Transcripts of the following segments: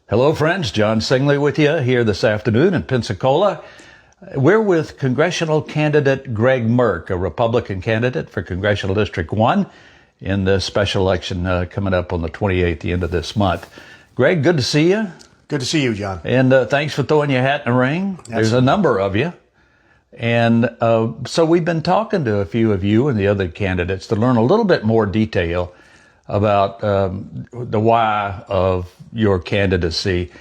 Hello, friends. John Singley with you here this afternoon in Pensacola. We're with Congressional candidate Greg Merk, a Republican candidate for Congressional District 1 in the special election coming up on the 28th, the end of this month. Greg, good to see you. Good to see you, John. And thanks for throwing your hat in the ring. Absolutely. There's a number of you. And so we've been talking to a few of you and the other candidates to learn a little bit more detail about the why of your candidacy.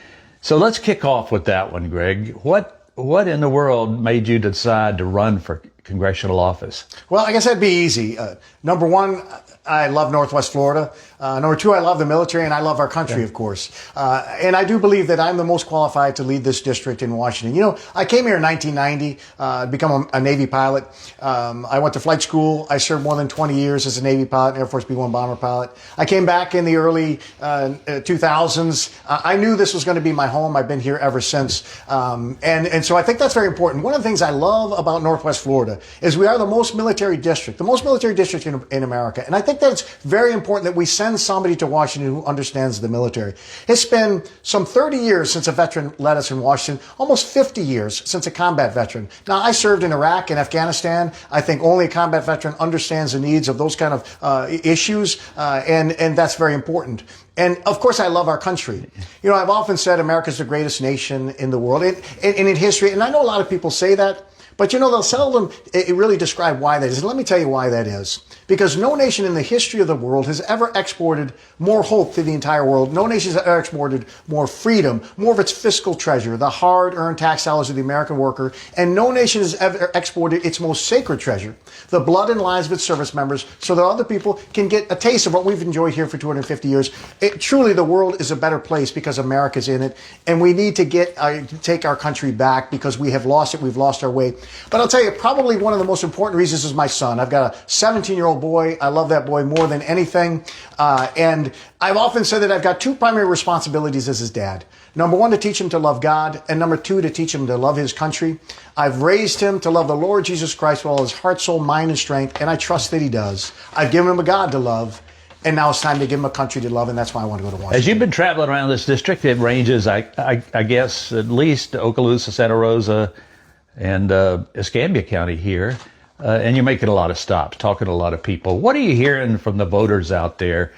So let's kick off with that one, Greg. What in the world made you decide to run for congressional office? Well, I guess that'd be easy. Number one, I love Northwest Florida. Number two, I love the military, and I love our country, of course. And I do believe that I'm the most qualified to lead this district in Washington. You know, I came here in 1990, become a Navy pilot. I went to flight school. I served more than 20 years as a Navy pilot, Air Force B-1 bomber pilot. I came back in the early 2000s. I knew this was going to be my home. I've been here ever since. And so I think that's very important. One of the things I love about Northwest Florida is we are the most military district in America. And I think that it's very important that we send somebody to Washington who understands the military. It's been some 30 years since a veteran led us in Washington, almost 50 years since a combat veteran. Now, I served in Iraq and Afghanistan. I think only a combat veteran understands the needs of those kind of issues, and that's very important. And of course, I love our country. You know, I've often said America's the greatest nation in the world, and in history, and I know a lot of people say that, but you know, they'll seldom really describe why that is. And let me tell you why that is. Because no nation in the history of the world has ever exported more hope to the entire world. No nation has ever exported more freedom, more of its fiscal treasure, the hard-earned tax dollars of the American worker. And no nation has ever exported its most sacred treasure, the blood and lives of its service members, so that other people can get a taste of what we've enjoyed here for 250 years. Truly, the world is a better place because America's in it. And we need to take our country back because we have lost it. We've lost our way. But I'll tell you, probably one of the most important reasons is my son. I've got a 17-year-old boy. I love that boy more than anything. And I've often said that I've got two primary responsibilities as his dad. Number one, to teach him to love God. And number two, to teach him to love his country. I've raised him to love the Lord Jesus Christ with all his heart, soul, mind, and strength. And I trust that he does. I've given him a God to love. And now it's time to give him a country to love, and that's why I want to go to Washington. As you've been traveling around this district, it ranges, I guess, at least Okaloosa, Santa Rosa, and Escambia County here, and you're making a lot of stops, talking to a lot of people. What are you hearing from the voters out there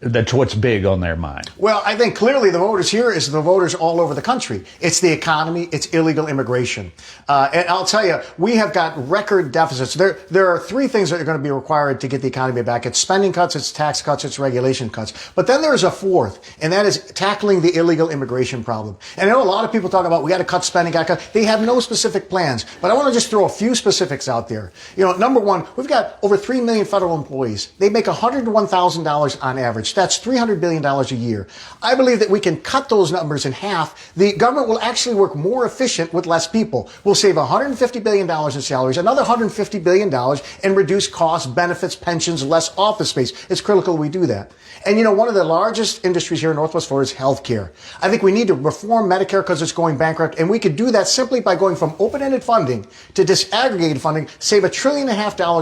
that's what's big on their mind? Well, I think clearly the voters here is the voters all over the country. It's the economy. It's illegal immigration. And I'll tell you, we have got record deficits. There are three things that are going to be required to get the economy back. It's spending cuts, it's tax cuts, it's regulation cuts. But then there's a fourth, and that is tackling the illegal immigration problem. And I know a lot of people talk about we got to cut spending, They have no specific plans. But I want to just throw a few specifics out there. You know, number one, we've got over 3 million federal employees. They make $101,000 on average. That's $300 billion a year. I believe that we can cut those numbers in half. The government will actually work more efficient with less people. We'll save $150 billion in salaries, another $150 billion, and reduce costs, benefits, pensions, less office space. It's critical we do that. And you know, one of the largest industries here in Northwest Florida is healthcare. I think we need to reform Medicare because it's going bankrupt, and we could do that simply by going from open-ended funding to disaggregated funding, save $1.5 trillion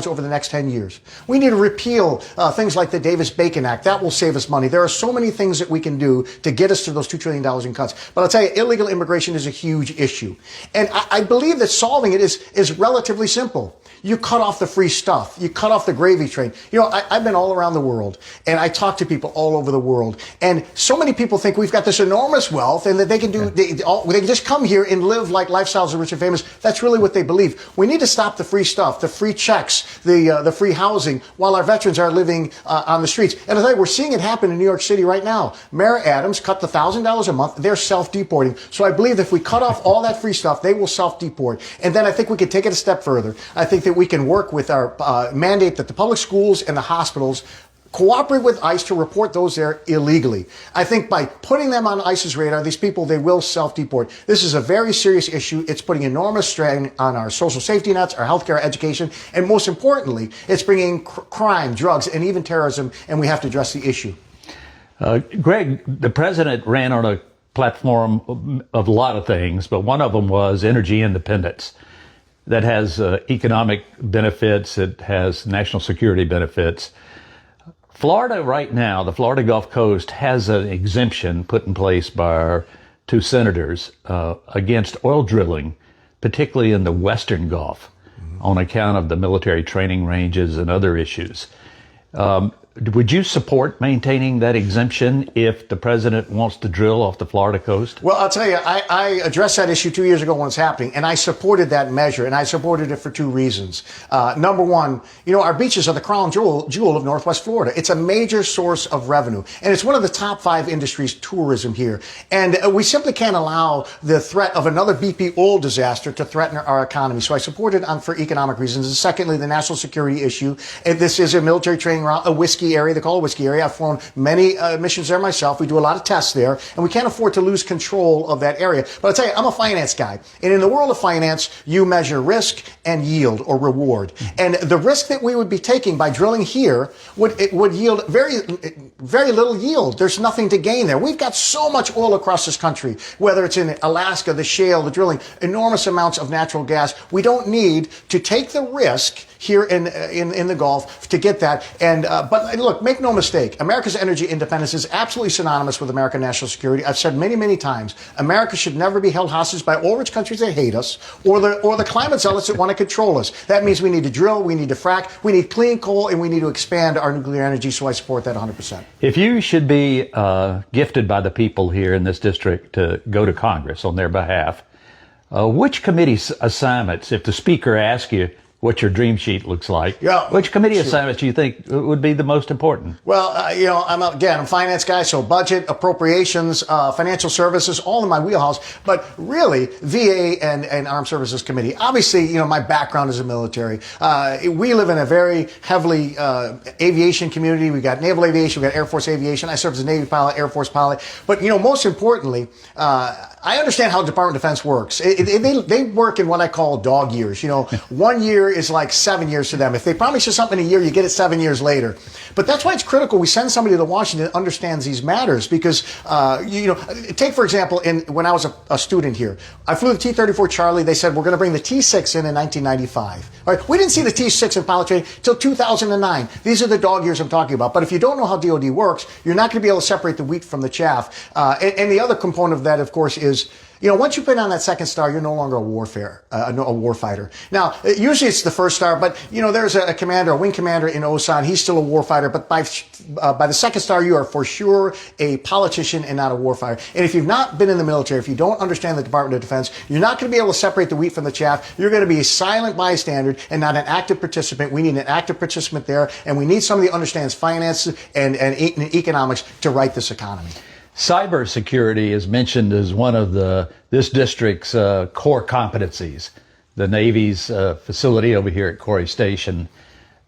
over the next 10 years. We need to repeal things like the Davis-Bacon Act. That will save us money. There are so many things that we can do to get us to those $2 trillion in cuts. But I'll tell you, illegal immigration is a huge issue. And I believe that solving it is relatively simple. You cut off the free stuff. You cut off the gravy train. You know, I've been all around the world, and I talk to people all over the world. And so many people think we've got this enormous wealth and that they can do, they can just come here and live like lifestyles of rich and famous. That's really what they believe. We need to stop the free stuff, the free checks, the free housing, while our veterans are living on the streets. And I'll tell you, we're seeing it happen in New York City right now. Mayor Adams cut the $1,000 a month. They're self-deporting. So I believe that if we cut off all that free stuff, they will self-deport. And then I think we can take it a step further. I think that we can work with our mandate that the public schools and the hospitals cooperate with ICE to report those there illegally. I think by putting them on ICE's radar, these people, they will self-deport. This is a very serious issue. It's putting enormous strain on our social safety nets, our healthcare, education, and most importantly, it's bringing crime, drugs, and even terrorism, and we have to address the issue. Greg, the president ran on a platform of a lot of things, but one of them was energy independence. That has economic benefits, it has national security benefits. Florida right now, the Florida Gulf Coast has an exemption put in place by our two senators against oil drilling, particularly in the Western Gulf, on account of the military training ranges and other issues. Would you support maintaining that exemption if the president wants to drill off the Florida coast? Well, I'll tell you, I addressed that issue 2 years ago when it was happening, and I supported that measure, and I supported it for two reasons. Number one, our beaches are the crown jewel of Northwest Florida. It's a major source of revenue, and it's one of the top 5 industries, tourism here. And we simply can't allow the threat of another BP oil disaster to threaten our economy. So I supported it for economic reasons. And secondly, the national security issue. This is a military training route, a whiskey area. They call it a whiskey area. I've flown many missions there myself. We do a lot of tests there, and we can't afford to lose control of that area. But I'll tell you, I'm a finance guy. And in the world of finance, you measure risk and yield or reward. And the risk that we would be taking by drilling here would yield very little yield. There's nothing to gain there. We've got so much oil across this country, whether it's in Alaska, the shale, the drilling, enormous amounts of natural gas. We don't need to take the risk here in the Gulf to get that. And but look, make no mistake, America's energy independence is absolutely synonymous with American national security. I've said many, many times, America should never be held hostage by oil-rich countries that hate us or the climate zealots that want to control us. That means we need to drill, we need to frack, we need clean coal, and we need to expand our nuclear energy. So I support that 100%. If you should be gifted by the people here in this district to go to Congress on their behalf, which committee assignments, if the speaker asks you what your dream sheet looks like, which committee assignments do you think would be the most important? Well, I'm a finance guy, so budget, appropriations, financial services, all in my wheelhouse. But really, VA and Armed Services Committee. Obviously, my background is in military. We live in a very heavily aviation community. We got naval aviation, we got Air Force aviation. I served as a Navy pilot, Air Force pilot. But most importantly, I understand how the Department of Defense works. They work in what I call dog years. 1 year is like 7 years to them. If they promise you something in a year, you get it 7 years later. But that's why it's critical we send somebody to Washington that understands these matters. Because, take for example, when I was a student here, I flew the T-34 Charlie. They said we're going to bring the T-6 in 1995. All right, we didn't see the T-6 in pilot training until 2009. These are the dog years I'm talking about. But if you don't know how DoD works, you're not going to be able to separate the wheat from the chaff. And the other component of that, of course, is once you put on that second star, you're no longer a warfighter. Now, usually it's the first star, but there's a commander, a wing commander in Osan. He's still a warfighter, but by the second star, you are for sure a politician and not a warfighter. And if you've not been in the military, if you don't understand the Department of Defense, you're not going to be able to separate the wheat from the chaff. You're going to be a silent bystander and not an active participant. We need an active participant there, and we need somebody who understands finance and economics to right this economy. Cybersecurity is mentioned as one of this district's core competencies. The Navy's facility over here at Corey Station,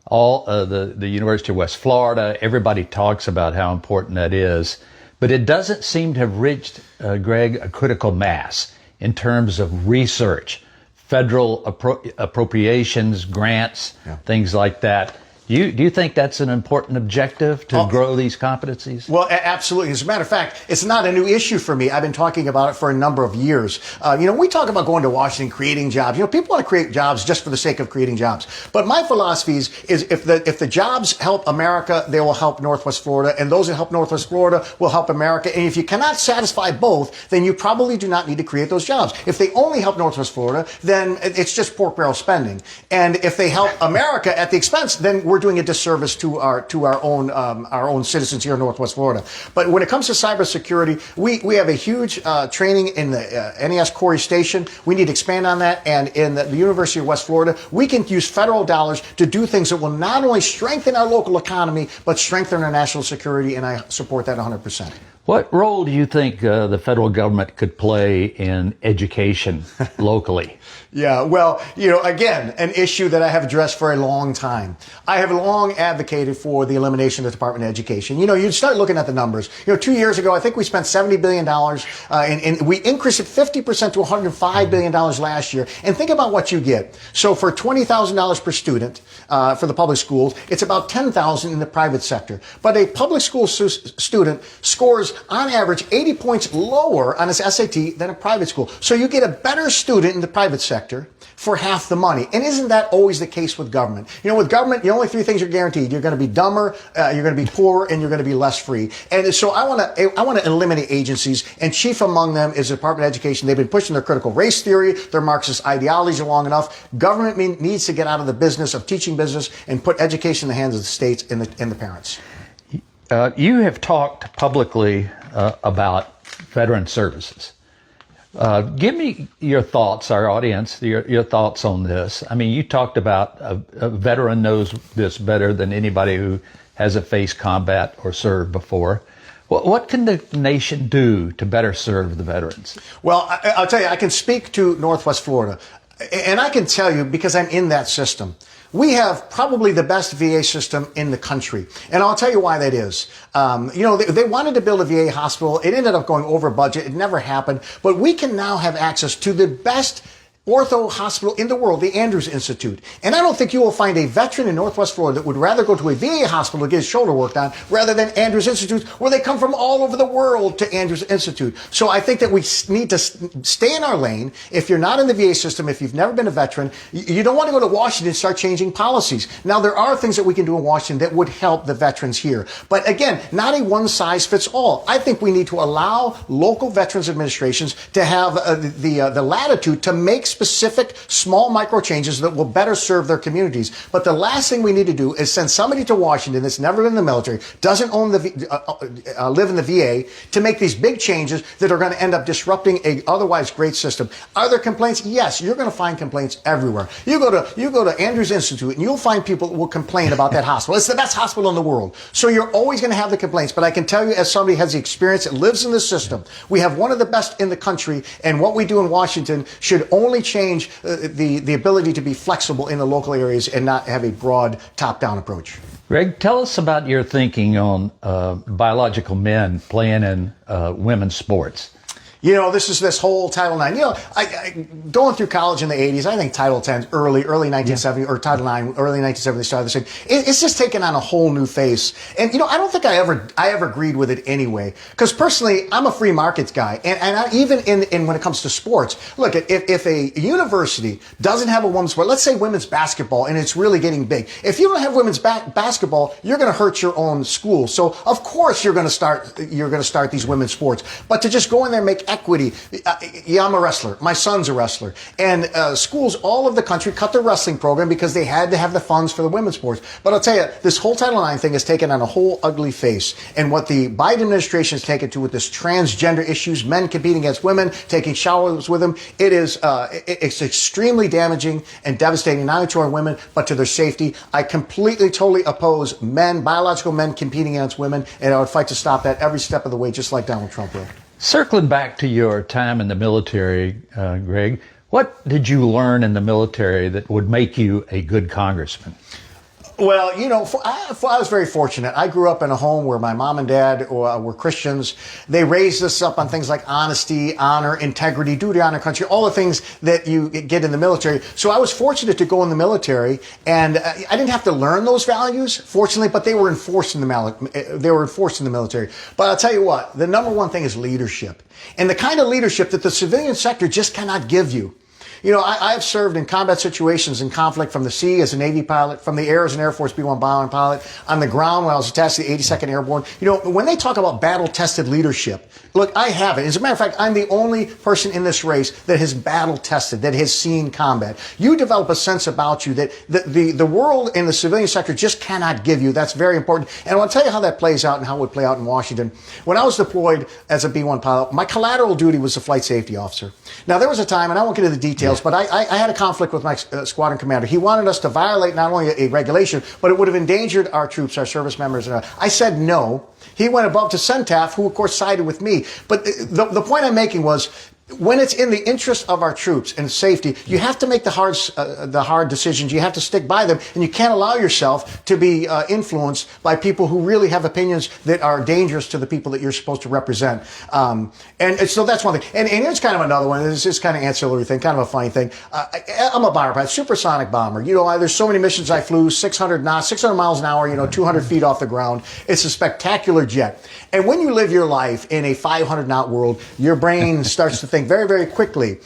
all the University of West Florida, everybody talks about how important that is. But it doesn't seem to have reached, Greg, a critical mass in terms of research, federal appropriations, grants, things like that. Do you think that's an important objective to grow these competencies? Well, absolutely. As a matter of fact, it's not a new issue for me. I've been talking about it for a number of years. We talk about going to Washington, creating jobs. People want to create jobs just for the sake of creating jobs. But my philosophy is if the jobs help America, they will help Northwest Florida, and those that help Northwest Florida will help America. And if you cannot satisfy both, then you probably do not need to create those jobs. If they only help Northwest Florida, then it's just pork barrel spending. And if they help America at the expense, then we're doing a disservice to our own citizens here in Northwest Florida. But when it comes to cybersecurity, we have a huge training in the NES Corey Station. We need to expand on that. And in the University of West Florida, we can use federal dollars to do things that will not only strengthen our local economy, but strengthen our national security. And I support that 100%. What role do you think the federal government could play in education locally? Yeah, well, again, an issue that I have addressed for a long time. I have long advocated for the elimination of the Department of Education. You start looking at the numbers. 2 years ago, I think we spent $70 billion, and we increased it 50% to $105 billion last year. And think about what you get. So for $20,000 per student for the public schools, it's about $10,000 in the private sector. But a public school student scores on average, 80 points lower on his SAT than a private school. So you get a better student in the private sector for half the money. And isn't that always the case with government? You know, with government, the only three things you're guaranteed. You're going to be dumber, you're going to be poorer, and you're going to be less free. And so I want to eliminate agencies, and chief among them is the Department of Education. They've been pushing their critical race theory, their Marxist ideology long enough. Government needs to get out of the business of teaching business and put education in the hands of the states and the parents. You have talked publicly about veteran services. Give me your thoughts, our audience, your thoughts on this. I mean, you talked about a veteran knows this better than anybody who hasn't faced combat or served before. What can the nation do to better serve the veterans? Well, I'll tell you, I can speak to Northwest Florida, and I can tell you because I'm in that system. We have probably the best VA system in the country. And I'll tell you why that is. They wanted to build a VA hospital. It ended up going over budget. It never happened. But we can now have access to the best ortho hospital in the world, the Andrews Institute. And I don't think you will find a veteran in Northwest Florida that would rather go to a VA hospital to get his shoulder worked on rather than Andrews Institute, where they come from all over the world to Andrews Institute. So I think that we need to stay in our lane. If you're not in the VA system, if you've never been a veteran, you don't want to go to Washington and start changing policies. Now, there are things that we can do in Washington that would help the veterans here. But again, not a one size fits all. I think we need to allow local veterans administrations to have the latitude to make specific small micro changes that will better serve their communities. But the last thing we need to do is send somebody to Washington that's never been in the military, doesn't own live in the VA, to make these big changes that are going to end up disrupting a otherwise great system. Are there complaints? Yes, you're going to find complaints everywhere. You go to Andrews Institute and you'll find people that will complain about that hospital. It's the best hospital in the world. So you're always going to have the complaints. But I can tell you, as somebody who has the experience that lives in this system, we have one of the best in the country, and what we do in Washington should only change the ability to be flexible in the local areas and not have a broad top-down approach. Greg, tell us about your thinking on biological men playing in women's sports. You know, this whole Title IX. You know, I going through college in the 80s, I think Title X, early 1970, or Title IX, early 1970, they started this thing. It's just taken on a whole new face. And, you know, I don't think I ever agreed with it anyway. Because personally, I'm a free markets guy. And even in when it comes to sports, look, if a university doesn't have a women's sport, let's say women's basketball, and it's really getting big. If you don't have women's basketball, you're going to hurt your own school. So, of course, you're going to start these women's sports. But to just go in there and make equity. Yeah, I'm a wrestler. My son's a wrestler. And schools all over the country cut their wrestling program because they had to have the funds for the women's sports. But I'll tell you, this whole Title IX thing has taken on a whole ugly face. And what the Biden administration has taken to with this transgender issues, men competing against women, taking showers with them, it's extremely damaging and devastating, not only to our women, but to their safety. I completely, totally oppose biological men competing against women, and I would fight to stop that every step of the way, just like Donald Trump will. Circling back to your time in the military, Greg, what did you learn in the military that would make you a good congressman? Well, you know, I was very fortunate. I grew up in a home where my mom and dad were Christians. They raised us up on things like honesty, honor, integrity, duty, honor, country, all the things that you get in the military. So I was fortunate to go in the military, and I didn't have to learn those values, fortunately, but they were enforced in the military. But I'll tell you what, the number one thing is leadership, and the kind of leadership that the civilian sector just cannot give you. You know, I've served in combat situations in conflict from the sea as a Navy pilot, from the air as an Air Force B-1 bomber pilot, on the ground when I was attached to the 82nd Airborne. You know, when they talk about battle-tested leadership, look, I have it. As a matter of fact, I'm the only person in this race that has battle-tested, that has seen combat. You develop a sense about you that the world in the civilian sector just cannot give you. That's very important. And I'll tell you how that plays out and how it would play out in Washington. When I was deployed as a B-1 pilot, my collateral duty was a flight safety officer. Now, there was a time, and I won't get into the details, but I had a conflict with my squadron commander. He wanted us to violate not only a regulation, but it would have endangered our troops, our service members. I said no. He went above to CENTAF, who, of course, sided with me. But the point I'm making was, when it's in the interest of our troops and safety, you have to make the hard decisions. You have to stick by them, and you can't allow yourself to be influenced by people who really have opinions that are dangerous to the people that you're supposed to represent. And so that's one thing. And here's kind of another one. This is kind of ancillary thing, kind of a funny thing. I'm a bomber pilot, supersonic bomber. There's so many missions I flew, 600 knots, 600 miles an hour, 200 feet off the ground. It's a spectacular jet. And when you live your life in a 500 knot world, your brain starts to think very, very quickly.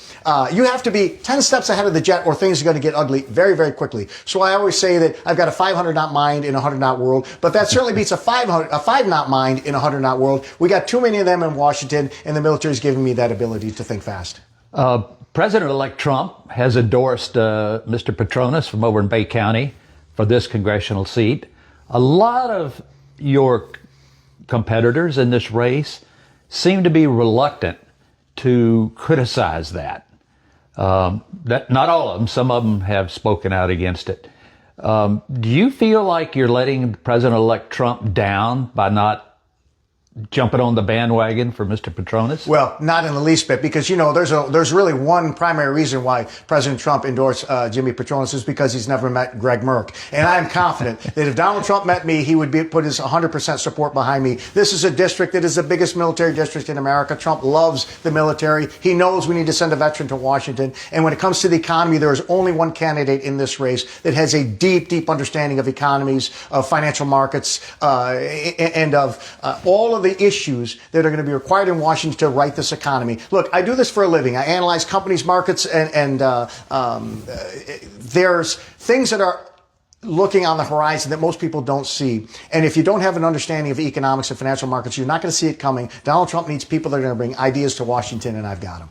You have to be 10 steps ahead of the jet or things are going to get ugly very, very quickly. So I always say that I've got a 500 knot mind in a 100 knot world, but that certainly beats a 5 knot mind in a 100 knot world. We got too many of them in Washington, and the military is giving me that ability to think fast. President-elect Trump has endorsed Mr. Patronis from over in Bay County for this congressional seat. A lot of your competitors in this race seem to be reluctant to criticize that. Not all of them. Some of them have spoken out against it. Do you feel like you're letting President-elect Trump down by not jumping on the bandwagon for Mr. Patronis? Well, not in the least bit, because, there's really one primary reason why President Trump endorsed Jimmy Patronis is because he's never met Greg Merk. And I'm confident that if Donald Trump met me, he would put his 100% support behind me. This is a district that is the biggest military district in America. Trump loves the military. He knows we need to send a veteran to Washington. And when it comes to the economy, there is only one candidate in this race that has a deep, deep understanding of economies, of financial markets, and of all of the issues that are going to be required in Washington to right this economy. Look, I do this for a living. I analyze companies, markets, and there's things that are looking on the horizon that most people don't see. And if you don't have an understanding of economics and financial markets, you're not going to see it coming. Donald Trump needs people that are going to bring ideas to Washington, and I've got them.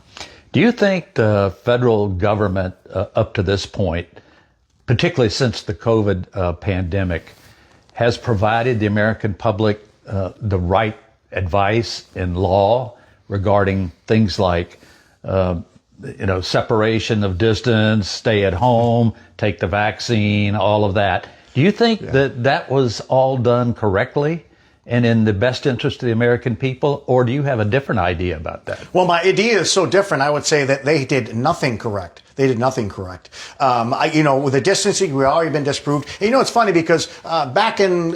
Do you think the federal government up to this point, particularly since the COVID pandemic, has provided the American public the right advice in law regarding things like, separation of distance, stay at home, take the vaccine, all of that? Do you think that was all done correctly and in the best interest of the American people, or do you have a different idea about that? Well, my idea is so different. I would say that they did nothing correct. They did nothing correct. With the distancing, we've already been disproved. And, it's funny because back in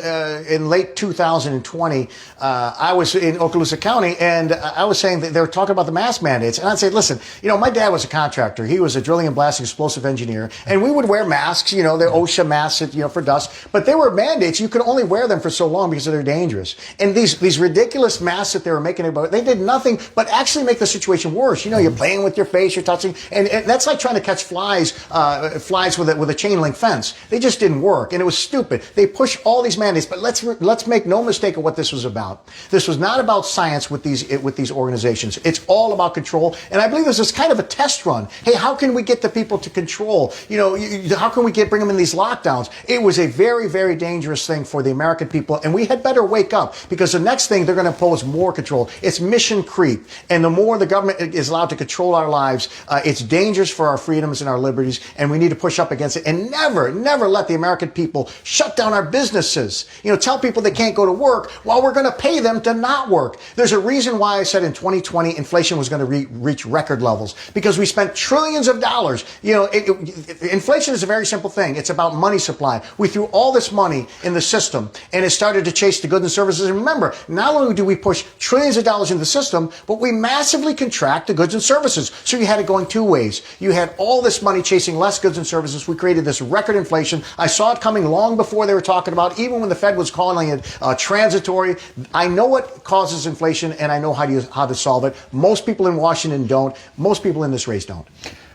late 2020, I was in Okaloosa County, and I was saying that they were talking about the mask mandates. And I'd say, listen, my dad was a contractor. He was a drilling and blasting explosive engineer. And we would wear masks, the OSHA masks, for dust. But they were mandates. You could only wear them for so long because they're dangerous. And these ridiculous masks that they were making about, they did nothing but actually make the situation worse. You're playing with your face, you're touching, and that's like trying to catch flies with a chain link fence. They just didn't work, and it was stupid. They pushed all these mandates, but let's make no mistake of what this was about. This was not about science with these organizations. It's all about control, and I believe this is kind of a test run. Hey, how can we get the people to control? How can we bring them in these lockdowns? It was a very, very dangerous thing for the American people, and we had better wake up, because the next thing they're going to impose more control. It's mission creep, and the more the government is allowed to control our lives, it's dangerous for our freedoms and our liberties, and we need to push up against it and never let the American people shut down our businesses. Tell people they can't go to work while we're going to pay them to not work. There's a reason why I said in 2020 inflation was going to reach record levels, because we spent trillions of dollars. Inflation is a very simple thing. It's about money supply. We threw all this money in the system, and it started to chase the goods and services. And remember, not only do we push trillions of dollars into the system, but we massively contract the goods and services. So you had it going two ways. You had all this money chasing less goods and services. We created this record inflation. I saw it coming long before they were talking about, even when the Fed was calling it transitory. I know what causes inflation, and I know how to solve it. Most people in Washington don't. Most people in this race don't.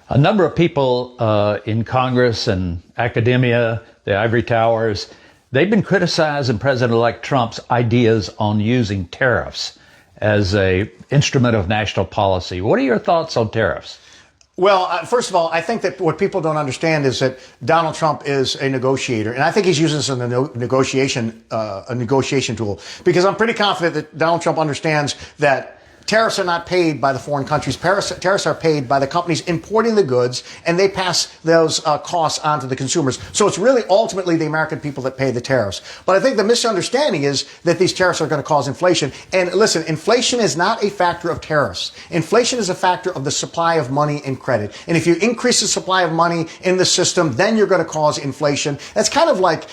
A number of people in Congress and academia, the ivory towers, they've been criticizing President-elect Trump's ideas on using tariffs as an instrument of national policy. What are your thoughts on tariffs? Well, first of all, I think that what people don't understand is that Donald Trump is a negotiator, and I think he's using this as a negotiation tool, because I'm pretty confident that Donald Trump understands that tariffs are not paid by the foreign countries. Tariffs are paid by the companies importing the goods, and they pass those costs on to the consumers. So it's really ultimately the American people that pay the tariffs. But I think the misunderstanding is that these tariffs are going to cause inflation. And listen, inflation is not a factor of tariffs. Inflation is a factor of the supply of money and credit. And if you increase the supply of money in the system, then you're going to cause inflation. That's kind of like,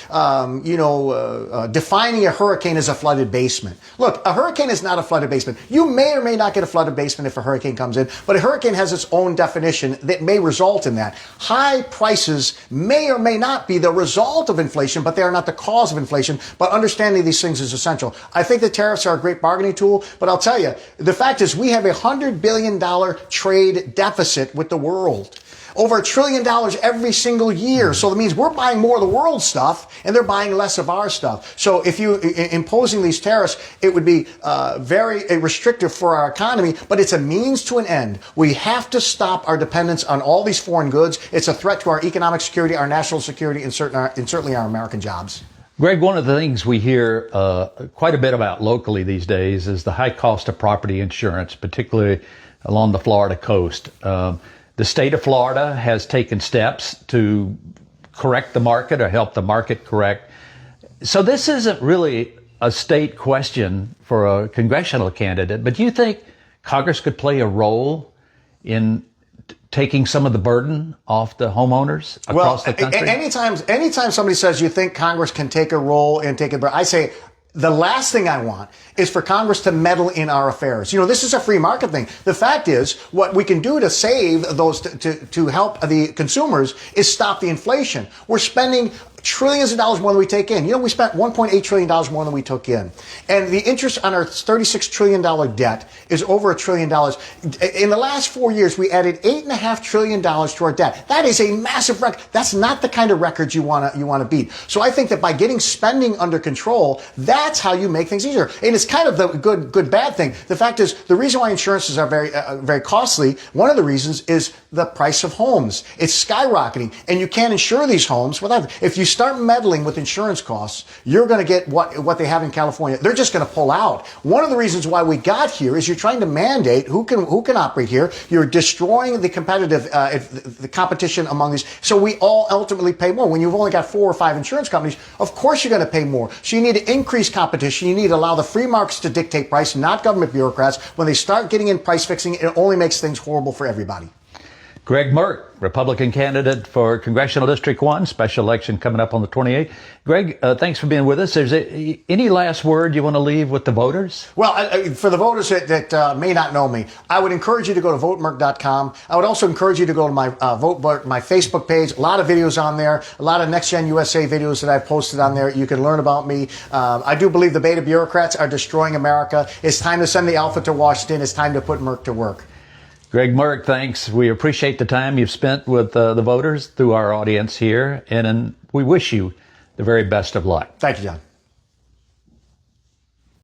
defining a hurricane as a flooded basement. Look, a hurricane is not a flooded basement. You may or may not get a flooded basement if a hurricane comes in, but a hurricane has its own definition that may result in that. High prices may or may not be the result of inflation, but they are not the cause of inflation. But understanding these things is essential. I think the tariffs are a great bargaining tool, but I'll tell you, the fact is we have a $100 billion trade deficit with the world. Over $1 trillion every single year. So that means we're buying more of the world's stuff and they're buying less of our stuff. So if you imposing these tariffs, it would be very restrictive for our economy, but it's a means to an end. We have to stop our dependence on all these foreign goods. It's a threat to our economic security, our national security, and certainly our American jobs. Greg, one of the things we hear quite a bit about locally these days is the high cost of property insurance, particularly along the Florida coast. The state of Florida has taken steps to correct the market or help the market correct. So this isn't really a state question for a congressional candidate, but do you think Congress could play a role in taking some of the burden off the homeowners across the country? Anytime somebody says you think Congress can take a role and take a burden, I say, the last thing I want is for Congress to meddle in our affairs. You know, this is a free market thing. The fact is, what we can do to save those, to help the consumers is stop the inflation. We're spending trillions of dollars more than we take in. You know, we spent $1.8 trillion more than we took in. And the interest on our $36 trillion debt is over $1 trillion. In the last 4 years, we added $8.5 trillion to our debt. That is a massive record. That's not the kind of record you want to beat. So I think that by getting spending under control, that's how you make things easier. And it's kind of the good, bad thing. The fact is, the reason why insurances are very costly, one of the reasons is the price of homes. It's skyrocketing, and you can't insure these homes without, if you start meddling with insurance costs, you're going to get what they have in California. They're just going to pull out. One of the reasons why we got here is you're trying to mandate who can operate here. You're destroying the the competition among these. So we all ultimately pay more. When you've only got 4 or 5 insurance companies, of course you're going to pay more. So you need to increase competition. You need to allow the free markets to dictate price, not government bureaucrats. When they start getting in price fixing, it only makes things horrible for everybody. Greg Merk, Republican candidate for Congressional District 1, special election coming up on the 28th. Greg, thanks for being with us. Is there any last word you want to leave with the voters? Well, for the voters that may not know me, I would encourage you to go to votemerk.com. I would also encourage you to go to my my Facebook page. A lot of videos on there, a lot of Next Gen USA videos that I've posted on there. You can learn about me. I do believe the beta bureaucrats are destroying America. It's time to send the alpha to Washington. It's time to put Merk to work. Greg Merk, thanks. We appreciate the time you've spent with the voters through our audience here, and we wish you the very best of luck. Thank you, John.